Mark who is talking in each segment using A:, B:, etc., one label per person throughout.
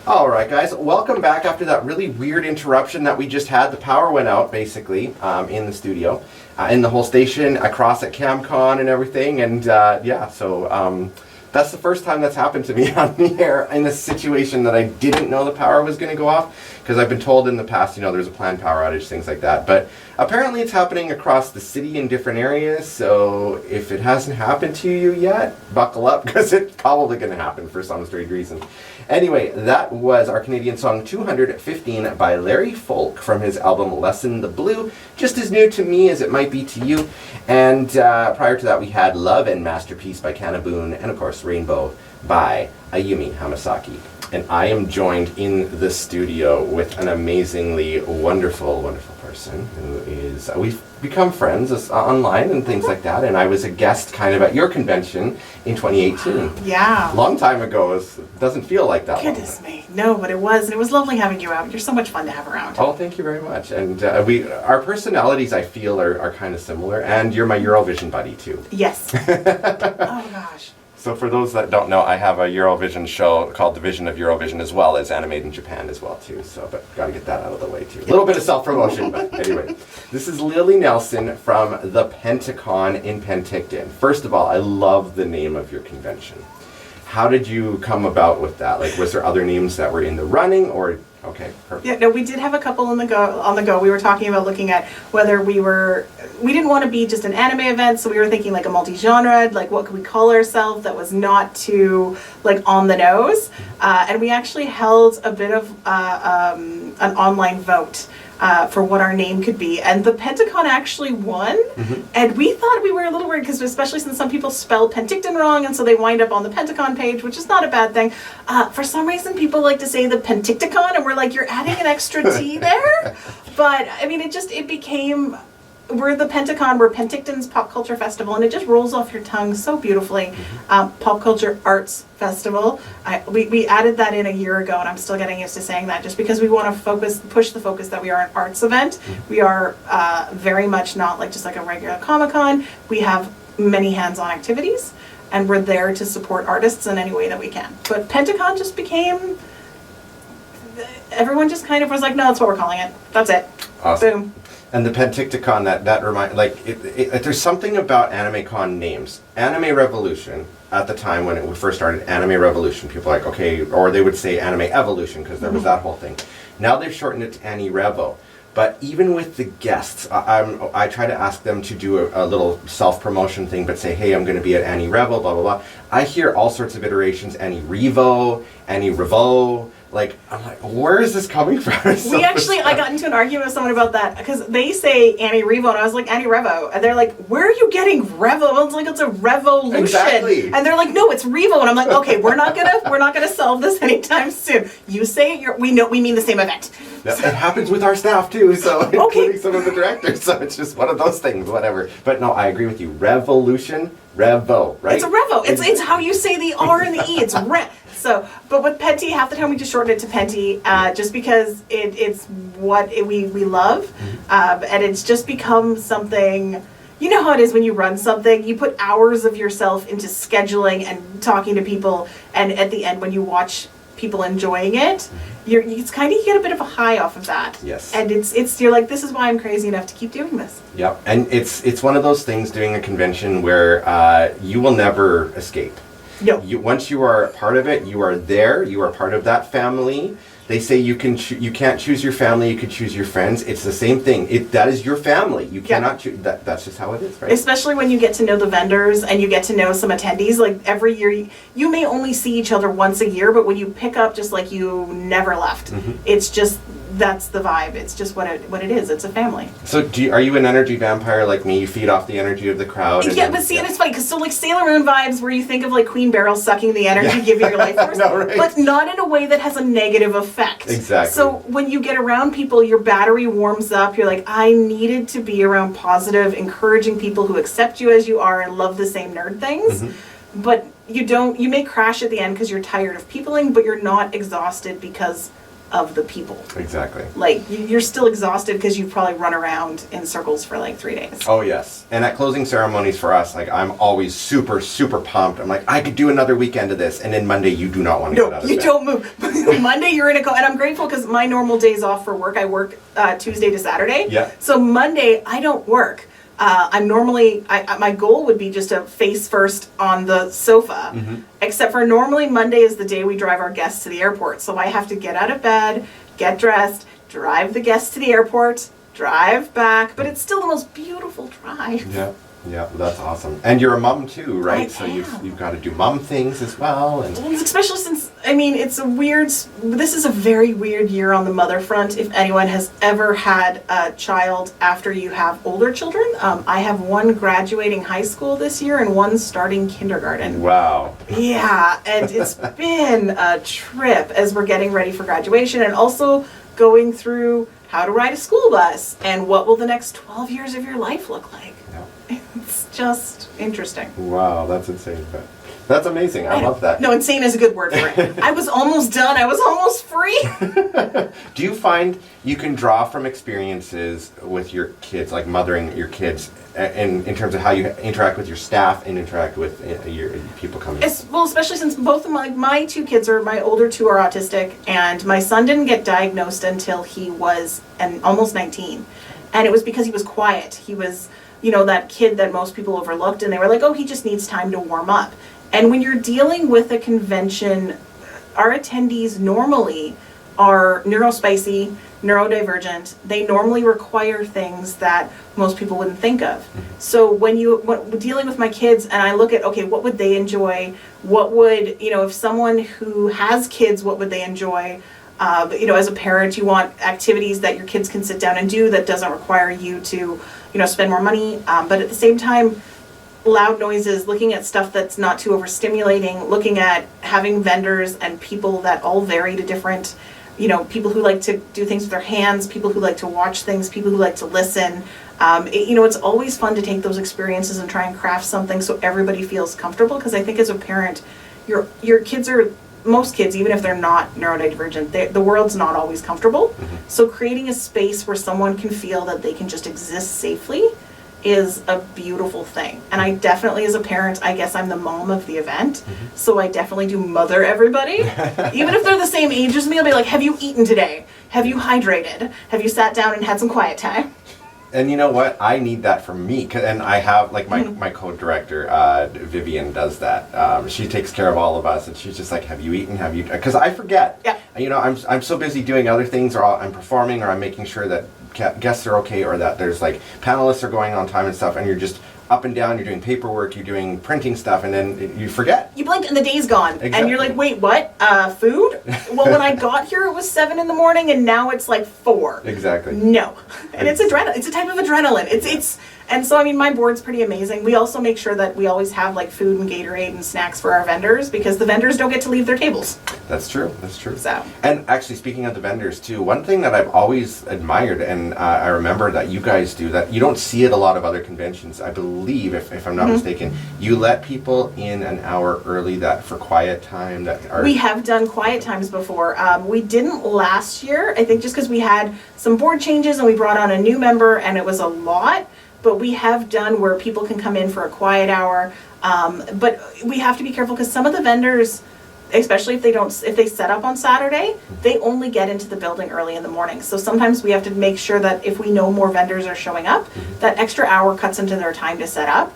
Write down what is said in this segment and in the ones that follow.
A: All right, guys, welcome back after that really weird interruption that we just had. The power went out, basically, in the studio, in the whole station, across at CamCon and everything, and yeah, so that's the first time that's happened to me on the air in a situation that I didn't know the power was going to go off, because I've been told in the past, you know, there's a planned power outage, things like that, but apparently it's happening across the city in different areas, so if it hasn't happened to you yet, buckle up, because it's probably going to happen for some strange reason. Anyway, that was our Canadian song 215 by Larry Folk from his album Lesson the Blue, just as new to me as it might be to you. And prior to that we had Love and Masterpiece by Kanaboon, and of course Rainbow by Ayumi Hamasaki. And I am joined in the studio with an amazingly wonderful, wonderful person who is, we've become friends online and things like that, and I was a guest kind of at your convention in 2018.
B: Yeah.
A: Long time ago. It doesn't feel like that long.
B: Goodness me. No, but it was, and it was lovely having you out. You're so much fun to have around.
A: Oh, thank you very much. And our personalities, I feel, are kind of similar, and you're my Eurovision buddy, too.
B: Yes. Oh, gosh.
A: So for those that don't know, I have a Eurovision show called the Vision of Eurovision, as well as Animé-d in Japan as well too. So, but gotta get that out of the way too. A little bit of self-promotion, but anyway. This is Lily Knelson from the Penti-Con in Penticton. First of all, I love the name of your convention. How did you come about with that? Like, was there other names that were in the running, or? Okay, perfect.
B: Yeah, no, we did have a couple on the go. We were talking about looking at whether we didn't want to be just an anime event, so we were thinking like a multi-genre, like what could we call ourselves that was not too like on the nose. And we actually held a bit of an online vote for what our name could be, and the Penti-Con actually won. And we thought we were a little weird, because especially since some people spell Penticton wrong, and so they wind up on the Penti-Con page, which is not a bad thing. For some reason people like to say the Penticton, and we're like, you're adding an extra T there. But I mean, it became, we're the Penti-Con, we're Penticton's Pop Culture Festival, and it just rolls off your tongue so beautifully. Pop Culture Arts Festival. We added that in a year ago, and I'm still getting used to saying that, just because we want to push the focus that we are an arts event. We are very much not like just like a regular Comic-Con. We have many hands-on activities, and we're there to support artists in any way that we can. But Penti-Con just became, everyone just kind of was like, no, that's what we're calling it. That's it.
A: Awesome.
B: Boom.
A: And the Penticton, that remind, like, there's something about Anime-Con names. Anime Revolution, at the time when it first started, Anime Revolution, people are like, okay, or they would say Anime Evolution, because there was that whole thing. Now they've shortened it to Annie Revo. But even with the guests, I try to ask them to do a little self-promotion thing, but say, hey, I'm going to be at Annie Revo, blah, blah, blah. I hear all sorts of iterations, Annie Revo, Annie Revo. Like, I'm like, where is this coming from? I
B: got into an argument with someone about that, because they say Annie Revo, and I was like, Annie Revo. And they're like, where are you getting Revo? I was like, it's a revolution.
A: Exactly.
B: And they're like, no, it's Revo. And I'm like, okay, we're not gonna solve this anytime soon. You say it, we mean the same event.
A: It happens with our staff too, so including some of the directors, so it's just one of those things, whatever. But no, I agree with you. Revolution, Revo, right?
B: It's a Revo. It's how you say the R and the E. It's Re. So, but with Penti, half the time we just shorten it to Penti, just because it's what we love, and it's just become something. You know how it is when you run something, you put hours of yourself into scheduling and talking to people, and at the end when you watch people enjoying it, it's kind of, you get a bit of a high off of that.
A: Yes.
B: And you're like, this is why I'm crazy enough to keep doing this.
A: Yep. And it's one of those things, doing a convention where you will never escape.
B: No.
A: Once you are part of it, you are there. You are part of that family. They say you can't choose your family. You can choose your friends. It's the same thing. That is your family. You cannot choose. That's just how it is, right? Especially
B: when you get to know the vendors and you get to know some attendees. Like every year, you may only see each other once a year, but when you pick up, just like you never left. It's just, that's the vibe. It's just what it is. It's a family.
A: So are you an energy vampire like me? You feed off the energy of the crowd?
B: And and it's funny, because so like Sailor Moon vibes, where you think of like Queen Beryl sucking the energy, giving your life force,
A: right?
B: But not in a way that has a negative effect.
A: Exactly.
B: So when you get around people, your battery warms up. You're like, I needed to be around positive, encouraging people who accept you as you are and love the same nerd things. But you may crash at the end because you're tired of peopling, but you're not exhausted because of the people.
A: Exactly.
B: Like, you're still exhausted because you've probably run around in circles for like 3 days.
A: Oh, yes. And at closing ceremonies for us, like, I'm always super, super pumped. I'm like, I could do another weekend of this. And then Monday, you do not want to get out of bed.
B: No, you don't move. Monday, you're in a and I'm grateful because my normal days off for work, I work Tuesday to Saturday.
A: Yeah.
B: So Monday, I don't work. I'm normally, my goal would be just to face first on the sofa, except for normally Monday is the day we drive our guests to the airport. So I have to get out of bed, get dressed, drive the guests to the airport, drive back, but it's still the most beautiful drive.
A: Yeah. Yeah, that's awesome. And you're a mom too, right?
B: I
A: So
B: am.
A: you've got to do mom things as well. And
B: Especially since, I mean, this is a very weird year on the mother front. If anyone has ever had a child after you have older children, I have one graduating high school this year and one starting kindergarten.
A: wow.
B: Yeah, and it's been a trip as we're getting ready for graduation and also going through how to ride a school bus and what will the next 12 years of your life look like.
A: Yeah.
B: It's just interesting.
A: Wow, that's insane. But that's amazing. I love that.
B: No, insane is a good word for it. I was almost done. I was almost free.
A: Do you find you can draw from experiences with your kids, like mothering your kids, in terms of how you interact with your staff and interact with your people coming in?
B: Well, especially since both of my two kids my older two are autistic, and my son didn't get diagnosed until he was almost 19. And it was because he was quiet. He was, that kid that most people overlooked, and they were like, oh, he just needs time to warm up. And when you're dealing with a convention, our attendees normally are neurospicy, neurodivergent. They normally require things that most people wouldn't think of. So when dealing with my kids and I look at, okay, what would they enjoy? What would, if someone who has kids, what would they enjoy? As a parent, you want activities that your kids can sit down and do that doesn't require you to, spend more money. But at the same time, loud noises, looking at stuff that's not too overstimulating, looking at having vendors and people that all vary to different, people who like to do things with their hands, people who like to watch things, people who like to listen. It's always fun to take those experiences and try and craft something so everybody feels comfortable. Because I think as a parent, your kids are, most kids, even if they're not neurodivergent, the world's not always comfortable. So creating a space where someone can feel that they can just exist safely is a beautiful thing. And I definitely, as a parent, I guess I'm the mom of the event. So I definitely do mother everybody. Even if they're the same age as me, I'll be like, have you eaten today? Have you hydrated? Have you sat down and had some quiet time?
A: And you know what? I need that from me. And I have, like, my co-director, Vivian, does that. She takes care of all of us. And she's just like, have you eaten? Have you... Because I forget.
B: Yeah.
A: I'm so busy doing other things, or I'm performing, or I'm making sure that guests are okay, or that there's, like, panelists are going on time and stuff, and you're just up and down, you're doing paperwork, you're doing printing stuff, and then you forget.
B: You blink and the day's gone.
A: Exactly.
B: And you're like, wait, what? Food? Well, when I got here, it was 7 in the morning, and now it's like 4.
A: Exactly.
B: No. And it's adrenaline. It's a type of adrenaline. And so, I mean, my board's pretty amazing. We also make sure that we always have, like, food and Gatorade and snacks for our vendors, because the vendors don't get to leave their tables.
A: That's true. That's true.
B: So.
A: And actually, speaking of the vendors too, one thing that I've always admired, and I remember that you guys do, that you don't see at a lot of other conventions, I believe, if I'm not mistaken, you let people in an hour early that for quiet time. We have
B: done quiet times before. We didn't last year, I think just because we had some board changes and we brought on a new member and it was a lot. But we have done where people can come in for a quiet hour. But we have to be careful because some of the vendors, especially if they set up on Saturday, they only get into the building early in the morning. So sometimes we have to make sure that if we know more vendors are showing up, that extra hour cuts into their time to set up.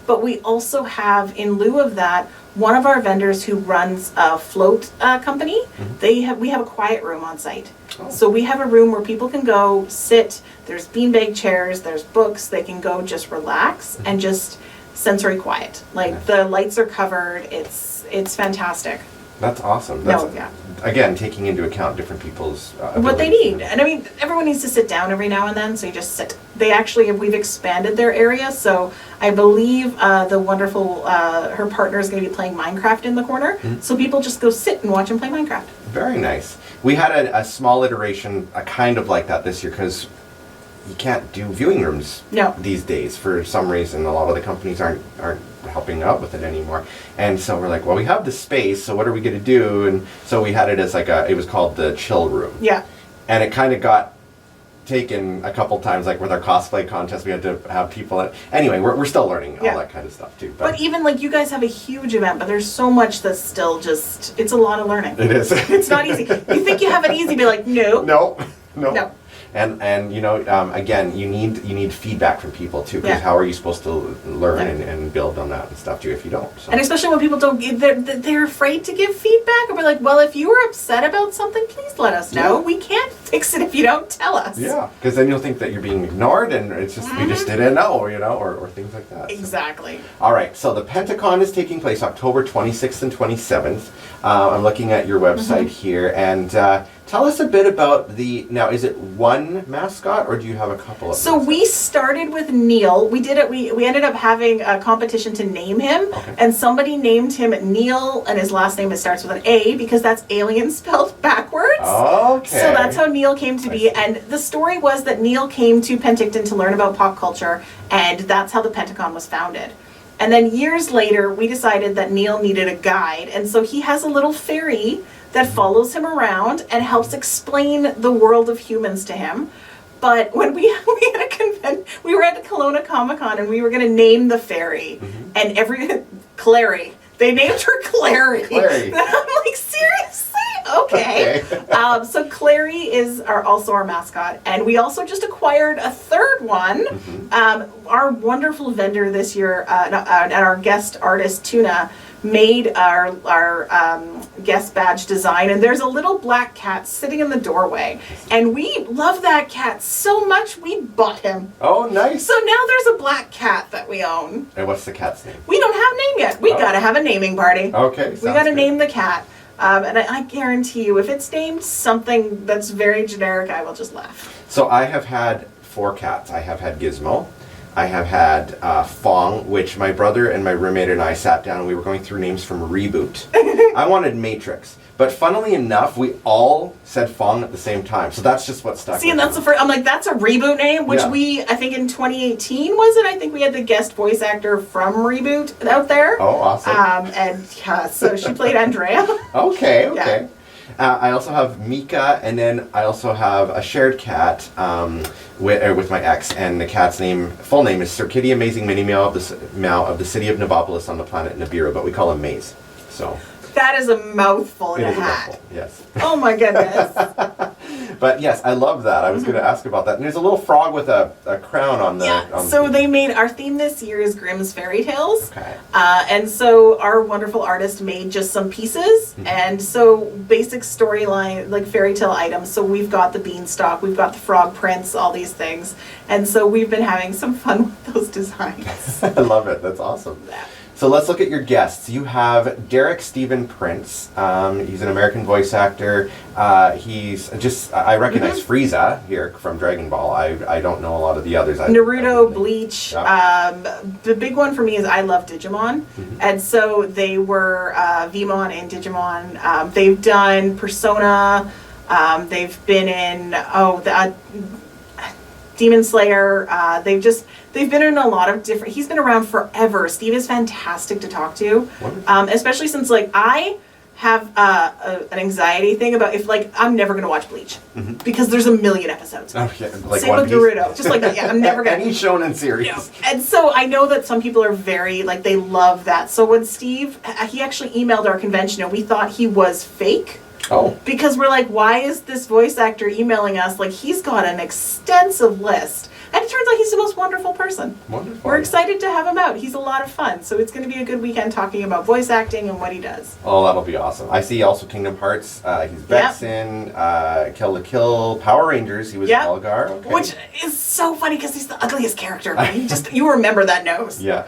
B: But we also have, in lieu of that, one of our vendors who runs a float company, we have a quiet room on site.
A: Oh.
B: So we have a room where people can go sit, there's beanbag chairs, there's books, they can go just relax and just sensory quiet. Like the lights are covered, it's fantastic.
A: That's awesome. Again, taking into account different people's
B: what they need. And I mean, everyone needs to sit down every now and then, so you just sit. We've expanded their area, so I believe the wonderful, her partner is going to be playing Minecraft in the corner, so people just go sit and watch him play Minecraft.
A: Very nice. We had a small iteration, kind of like that this year, because you can't do viewing rooms these days for some reason. A lot of the companies aren't helping out with it anymore. And so we're like, well, we have the space, so what are we going to do? And so we had it as like it was called the chill room.
B: Yeah.
A: And it kind of got taken a couple times, like with our cosplay contest, we had to have people. Anyway, we're still learning all that kind of stuff too.
B: But even like you guys have a huge event, but there's so much that's still just, it's a lot of learning.
A: It is.
B: It's not easy. You think you have it easy, be like, no.
A: No. And you know, again, you need feedback from people too, because how are you supposed to learn and build on that and stuff too if you don't? So.
B: And especially when people don't, they're afraid to give feedback, or we're like, well, if you were upset about something, please let us know. We can't fix it if you don't tell us.
A: Yeah, because then you'll think that you're being ignored, and it's just we just didn't know, you know, or things like that.
B: Exactly.
A: So. All right, so the Penti-Con is taking place October 26th and 27th. I'm looking at your website here, and tell us a bit about now is it one mascot, or do you have a couple of mascots?
B: We started with Neil. We did it, we ended up having a competition to name him, and somebody named him Neil, and his last name starts with an A, because that's alien spelled backwards.
A: Okay.
B: So that's how Neil came to be, and the story was that Neil came to Penticton to learn about pop culture, and that's how the Penti-Con was founded. And then years later, we decided that Neil needed a guide, and so he has a little fairy that follows him around and helps explain the world of humans to him. But when we were at the Kelowna Comic-Con, and we were going to name the fairy, and Clary. They named her Clary. And I'm like, seriously? Okay. So Clary is also our mascot, and we also just acquired a third one. Our wonderful vendor this year, and our guest artist Tuna, made our guest badge design, and there's a little black cat sitting in the doorway, and we love that cat so much we bought him.
A: Oh, nice.
B: So now there's a black cat that we own.
A: And what's the cat's name?
B: We don't have a name yet. We gotta have a naming party.
A: Okay.
B: We gotta name the cat. And I guarantee you, if it's named something that's very generic, I will just laugh. So
A: I have had 4 cats. I have had Gizmo. I have had Fong, which my brother and my roommate and I sat down and we were going through names from Reboot. I wanted Matrix. But funnily enough, we all said Fong at the same time. So that's just what stuck.
B: See, and that's the first, I'm like, that's a Reboot name, which I think in 2018, was it? I think we had the guest voice actor from Reboot out there.
A: Oh, awesome.
B: So she played Andrea.
A: Okay. Yeah. I also have Mika, and then I also have a shared cat with my ex, and the cat's full name is Sir Kitty Amazing Mini Meow of the city of Nebopolis on the planet Nibiru, but we call him Maze. So
B: that is a mouthful in a hat. Mouthful,
A: yes.
B: Oh my goodness.
A: But yes, I love that. I was going to ask about that. And there's a little frog with a crown on the...
B: So they made, our theme this year is Grimm's Fairy Tales.
A: Okay.
B: And so our wonderful artist made just some pieces. And so basic storyline, like fairy tale items. So we've got the beanstalk, we've got the frog prince, all these things. And so we've been having some fun with those designs.
A: I love it. That's awesome. Yeah. So let's look at your guests. You have Derek Stephen Prince. He's an American voice actor. He's just, I recognize Frieza here from Dragon Ball. I don't know a lot of the others.
B: Naruto, Bleach. The big one for me is I love Digimon. And so they were Vmon and Digimon. They've done Persona. They've been in, Demon Slayer. They've been in a lot of different, he's been around forever. Steve is fantastic to talk to. Especially since I have an anxiety thing about I'm never going to watch Bleach. Because there's a million episodes.
A: Oh, yeah. Like
B: Same with Naruto. Just like that. Yeah, I'm never going to.
A: Any shonen series.
B: No. And so I know that some people are very, they love that. So when Steve, he actually emailed our convention and we thought he was fake.
A: Oh.
B: Because we're like, why is this voice actor emailing us? He's got an extensive list. And it turns out he's the most wonderful person.
A: Wonderful.
B: We're excited to have him out. He's a lot of fun. So it's going to be a good weekend talking about voice acting and what he does.
A: Oh, that'll be awesome. I see also Kingdom Hearts. He's Vexen, Kill la Kill, Power Rangers. He was Elgar. Okay.
B: Which is so funny because he's the ugliest character. You remember that nose.
A: Yeah.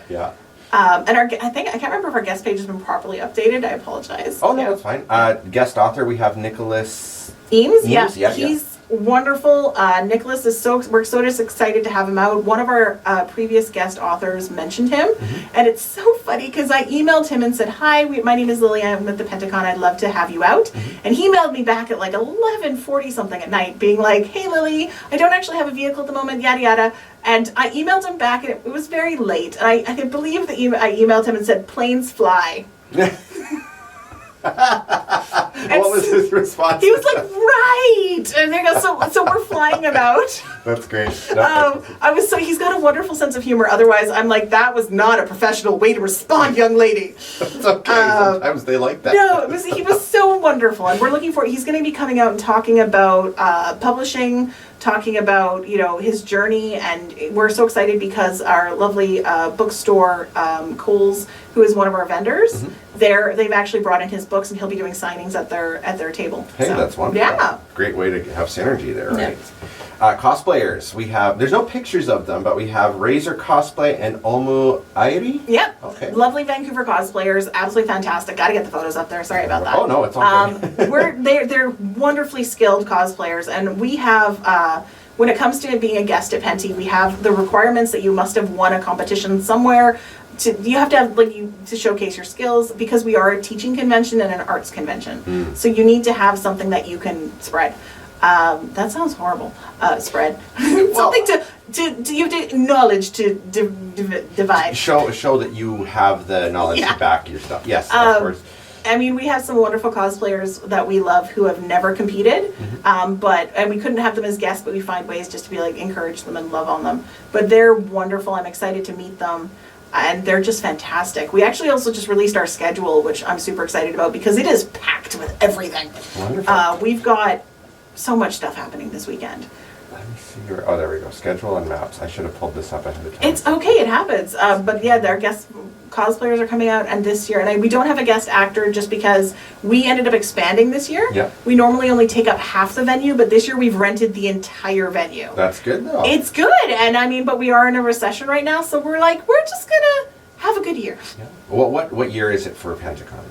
B: And I can't remember if our guest page has been properly updated. I apologize.
A: Oh, no, that's fine. Guest author, we have Nicholas
B: Eames. Yeah, he's wonderful. Nicholas we're so just excited to have him out. One of our previous guest authors mentioned him, and it's so funny because I emailed him and said, "Hi, my name is Lily. I'm at the Penti-Con. I'd love to have you out." And he emailed me back at 11:40 something at night, being like, "Hey, Lily, I don't actually have a vehicle at the moment. Yada yada." And I emailed him back, and it was very late. And I believe that I emailed him and said, "Planes fly."
A: What was his response?
B: He was like, "Right," and there goes. So we're flying about.
A: That's great.
B: He's got a wonderful sense of humor. Otherwise, I'm like, that was not a professional way to respond, young lady.
A: It's okay. Sometimes they like that.
B: No, he was so wonderful, and we're looking for. He's going to be coming out and talking about publishing, talking about his journey, and we're so excited because our lovely bookstore, Coles, who is one of our vendors, they've actually brought in his books, and he'll be doing signings at their table.
A: Hey,
B: so,
A: that's wonderful.
B: Yeah,
A: great way to have synergy there, right?
B: Yeah.
A: Cosplayers, there's no pictures of them, but we have Razor Cosplay and Omu Airi.
B: Yep.
A: Okay.
B: Lovely Vancouver cosplayers, absolutely fantastic. Got to get the photos up there. Sorry about that.
A: Oh no, it's all good.
B: They're wonderfully skilled cosplayers, and we have. When it comes to being a guest at Penti, we have the requirements that you must have won a competition somewhere. You have to have to showcase your skills, because we are a teaching convention and an arts convention. So you need to have something that you can spread. That sounds horrible. Spread something to you have to knowledge to divide.
A: Show that you have the knowledge to back your stuff. Yes, of course.
B: I mean, we have some wonderful cosplayers that we love who have never competed, and we couldn't have them as guests, but we find ways just to be encourage them and love on them. But they're wonderful. I'm excited to meet them, and they're just fantastic. We actually also just released our schedule, which I'm super excited about because it is packed with everything.
A: Wonderful.
B: We've got so much stuff happening this weekend.
A: Let me see here. Oh, there we go. Schedule and maps. I should have pulled this up ahead of time.
B: It's okay. It happens. But yeah, their guest cosplayers are coming out, and this year, and we don't have a guest actor just because we ended up expanding this year.
A: Yeah.
B: We normally only take up half the venue, but this year we've rented the entire venue.
A: That's good though.
B: It's good, and but we are in a recession right now, so we're just gonna have a good year.
A: Yeah. What year is it for Penti-Con?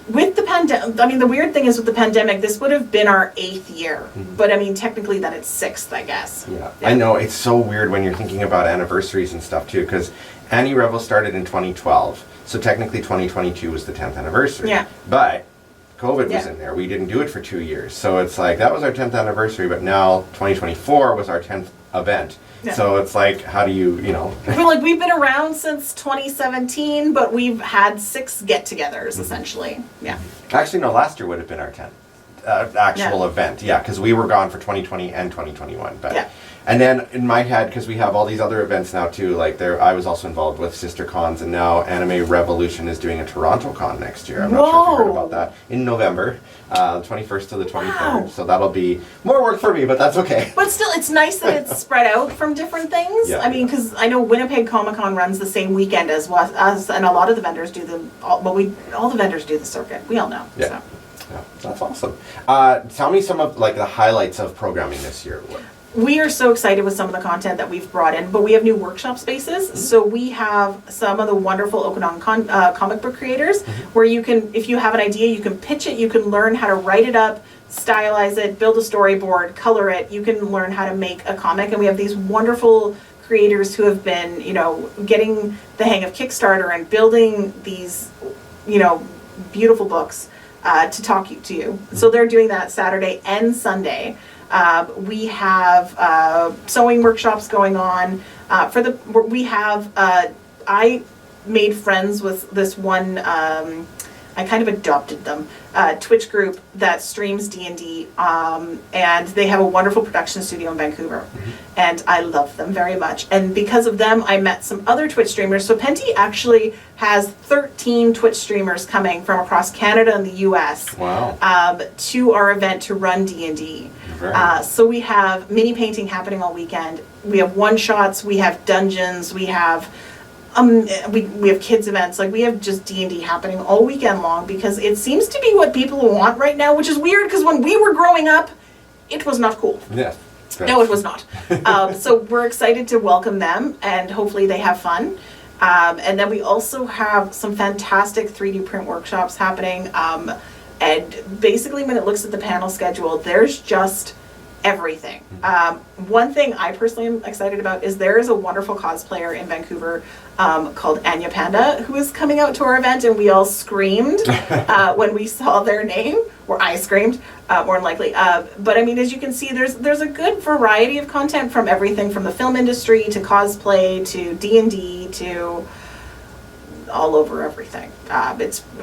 B: With the pandemic, the weird thing is with the pandemic, this would have been our 8th year, but technically then it's 6th, I guess.
A: Yeah, I know, it's so weird when you're thinking about anniversaries and stuff too, because Annie Revel started in 2012, so technically 2022 was the 10th anniversary.
B: Yeah.
A: But COVID was in there. We didn't do it for 2 years, so it's that was our 10th anniversary, but now 2024 was our 10th event. Yeah. So it's how do you
B: we've been around since 2017, but we've had 6 get-togethers, essentially. Yeah.
A: Actually, no, last year would have been our 10th actual event. Yeah, because we were gone for 2020 and 2021. But
B: yeah.
A: And then in my head, because we have all these other events now too, I was also involved with Sister Cons, and now Anime Revolution is doing a Toronto Con next year. I'm not sure if you heard about that. In November, 21st to the 23rd. Wow. So that'll be more work for me, but that's okay.
B: But still, it's nice that it's spread out from different things. Yeah. Because I know Winnipeg Comic Con runs the same weekend as us, and a lot of the vendors do all the vendors do the circuit. We all know.
A: Yeah.
B: So.
A: Yeah, that's awesome. Tell me some of the highlights of programming this year.
B: We are so excited with some of the content that we've brought in, but we have new workshop spaces. So we have some of the wonderful Okanagan comic book creators where you can, if you have an idea, you can pitch it, you can learn how to write it up, stylize it, build a storyboard, color it. You can learn how to make a comic, and we have these wonderful creators who have been, getting the hang of Kickstarter and building these, beautiful books to talk to you. So they're doing that Saturday and Sunday. We have sewing workshops going on. I made friends with this one, I kind of adopted them, Twitch group that streams D&D, and they have a wonderful production studio in Vancouver, and I love them very much. And because of them, I met some other Twitch streamers. So Penti actually has 13 Twitch streamers coming from across Canada and the US.
A: Wow.
B: To our event to run D&D. So we have mini painting happening all weekend. We have one-shots, we have dungeons, we have we have kids events, we have just D&D happening all weekend long, because it seems to be what people want right now, which is weird because when we were growing up, it was not cool.
A: Yeah.
B: No, it was not. So we're excited to welcome them, and hopefully they have fun. And then we also have some fantastic 3D print workshops happening. And basically when it looks at the panel schedule, there's just everything. One thing I personally am excited about is there is a wonderful cosplayer in Vancouver called Anya Panda, who is coming out to our event, and we all screamed when we saw their name. or I screamed, more than likely. But I mean, as you can see, there's a good variety of content from everything from the film industry to cosplay to D&D to all over everything.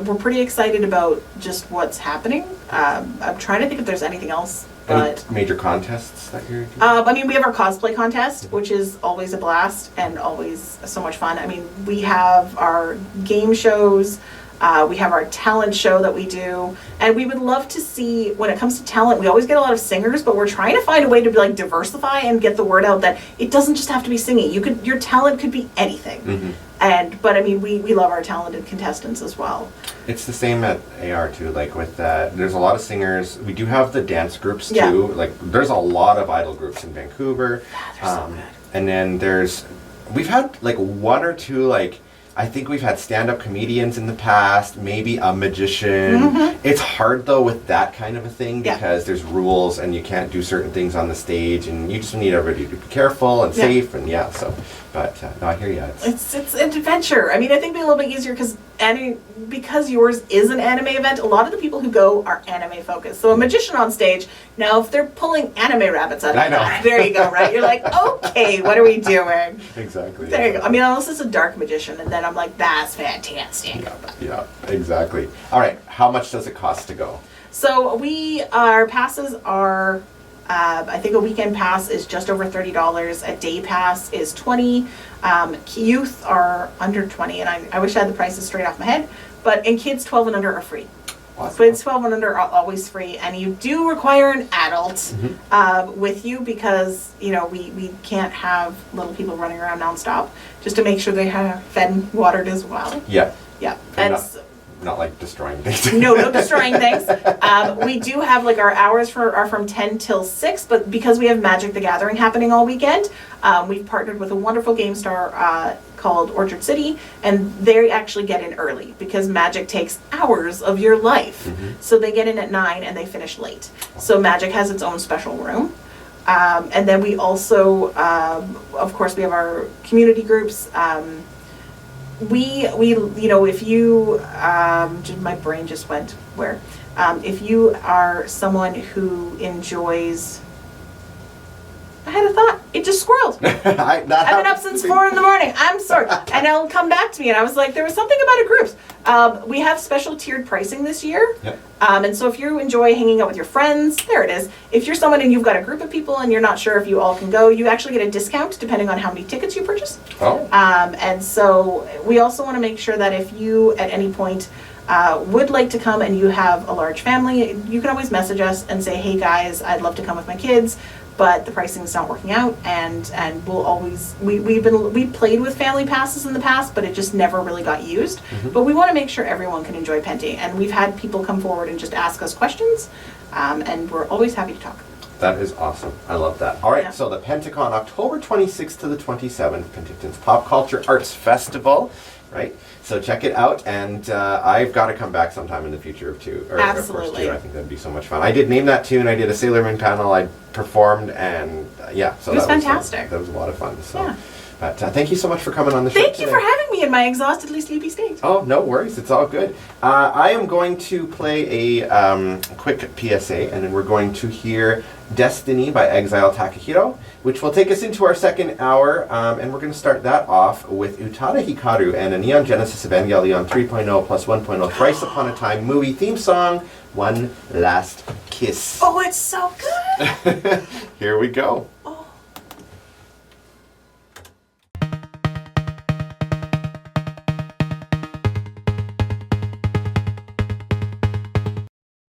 B: We're pretty excited about just what's happening. I'm trying to think if there's anything else. But
A: any major contests that you're doing?
B: I mean, we have our cosplay contest, which is always a blast and always so much fun. I mean, we have our game shows, we have our talent show that we do, and we would love to see, when it comes to talent, we always get a lot of singers, but we're trying to find a way to like diversify and get the word out that it doesn't just have to be singing. Your talent could be anything.
A: Mm-hmm.
B: But I mean, we love our talented contestants as well.
A: It's the same at AR too, like with there's a lot of singers. We do have the dance groups too.
B: Yeah.
A: Like there's a lot of idol groups in Vancouver.
B: They're so good.
A: And then we've had like one or two, like, I think we've had stand-up comedians in the past, maybe a magician.
B: Mm-hmm.
A: It's hard though with that kind of a thing
B: Yeah.
A: because there's rules and you can't do certain things on the stage, and you just need everybody to be careful and
B: Yeah.
A: safe, and yeah, so, but no, I hear you.
B: It's an adventure. I mean, I think it'd be a little bit easier because yours is an anime event. A lot of the people who go are anime focused. So a magician on stage, now if they're pulling anime rabbits out of
A: I know.
B: hat, there you go, right? You're like, okay, what are we doing?
A: Exactly.
B: There you go. I mean, unless it's a dark magician, and then I'm like, that's fantastic.
A: Yeah, exactly. All right, how much does it cost to go?
B: So our passes are, I think a weekend pass is just over $30. A day pass is $20. Youth are under $20, and I wish I had the prices straight off my head. And kids 12 and under are free.
A: Awesome.
B: Kids 12 and under are always free, and you do require an adult with you because we can't have little people running around nonstop. Just to make sure they have fed and watered as well.
A: Yeah.
B: Yeah.
A: And
B: And
A: not like destroying things.
B: no destroying things. We do have like our hours are from 10 till 6, but because we have Magic the Gathering happening all weekend, we've partnered with a wonderful game star called Orchard City, and they actually get in early because Magic takes hours of your life.
A: Mm-hmm.
B: So they get in at 9 and they finish late. So Magic has its own special room. And then we also, of course, we have our community groups. We if you my brain just went where if you are someone who enjoys, I had a thought, it just squirreled. I've been up since 4 in the morning. I'm sorry. And it'll come back to me, and I was like, there was something about a groups. We have special tiered pricing this year.
A: Yep.
B: And so if you enjoy hanging out with your friends, there it is. If you're someone and you've got a group of people and you're not sure if you all can go, you actually get a discount depending on how many tickets you purchase.
A: Oh.
B: And so we also want to make sure that if you at any point would like to come and you have a large family, you can always message us and say, hey guys, I'd love to come with my kids, but the pricing is not working out, and we'll always we played with family passes in the past, but it just never really got used.
A: Mm-hmm.
B: But we want to make sure everyone can enjoy Penti, and we've had people come forward and just ask us questions, and we're always happy to talk.
A: That is awesome. I love that. All right,
B: Yeah.
A: so the Penti-Con, October 26th to the 27th, Penticton's Pop Culture Arts Festival, right? So check it out, and I've got to come back sometime in the future too. Or,
B: Absolutely.
A: Of course, too. I think that'd be so much fun. I did name that tune. I did a Sailor Moon panel. I performed, and yeah, so
B: It was
A: that
B: fantastic.
A: That was a lot of fun. So,
B: Yeah.
A: but thank you so much for coming on the show.
B: Thank you
A: today.
B: for having me in my exhaustedly sleepy state.
A: Oh, no worries. It's all good. I am going to play a quick PSA, and then we're going to hear Destiny by Exile Takahiro, which will take us into our second hour, and we're going to start that off with Utada Hikaru and a Neon Genesis Evangelion 3.0 plus 1.0 Thrice Upon a Time movie theme song, One Last Kiss.
B: Oh, it's so good.
A: Here we go.